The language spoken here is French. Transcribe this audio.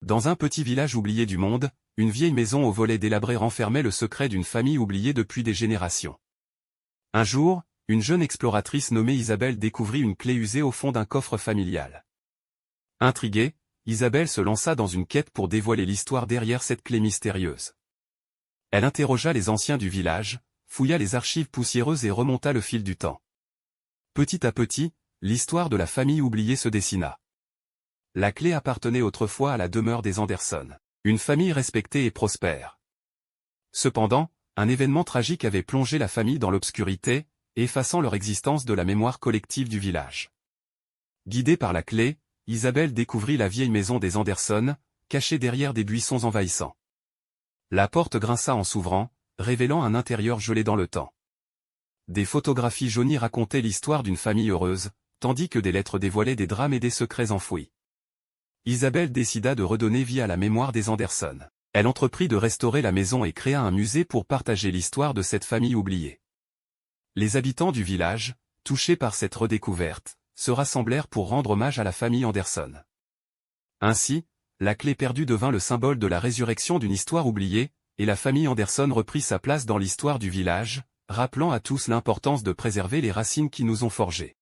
Dans un petit village oublié du monde, une vieille maison aux volets délabrés renfermait le secret d'une famille oubliée depuis des générations. Un jour, une jeune exploratrice nommée Isabelle découvrit une clé usée au fond d'un coffre familial. Intriguée, Isabelle se lança dans une quête pour dévoiler l'histoire derrière cette clé mystérieuse. Elle interrogea les anciens du village, fouilla les archives poussiéreuses et remonta le fil du temps. Petit à petit, l'histoire de la famille oubliée se dessina. La clé appartenait autrefois à la demeure des Anderson, une famille respectée et prospère. Cependant, un événement tragique avait plongé la famille dans l'obscurité, effaçant leur existence de la mémoire collective du village. Guidée par la clé, Isabelle découvrit la vieille maison des Anderson, cachée derrière des buissons envahissants. La porte grinça en s'ouvrant, révélant un intérieur gelé dans le temps. Des photographies jaunies racontaient l'histoire d'une famille heureuse, tandis que des lettres dévoilaient des drames et des secrets enfouis. Isabelle décida de redonner vie à la mémoire des Anderson. Elle entreprit de restaurer la maison et créa un musée pour partager l'histoire de cette famille oubliée. Les habitants du village, touchés par cette redécouverte, se rassemblèrent pour rendre hommage à la famille Anderson. Ainsi, la clé perdue devint le symbole de la résurrection d'une histoire oubliée, et la famille Anderson reprit sa place dans l'histoire du village, rappelant à tous l'importance de préserver les racines qui nous ont forgés.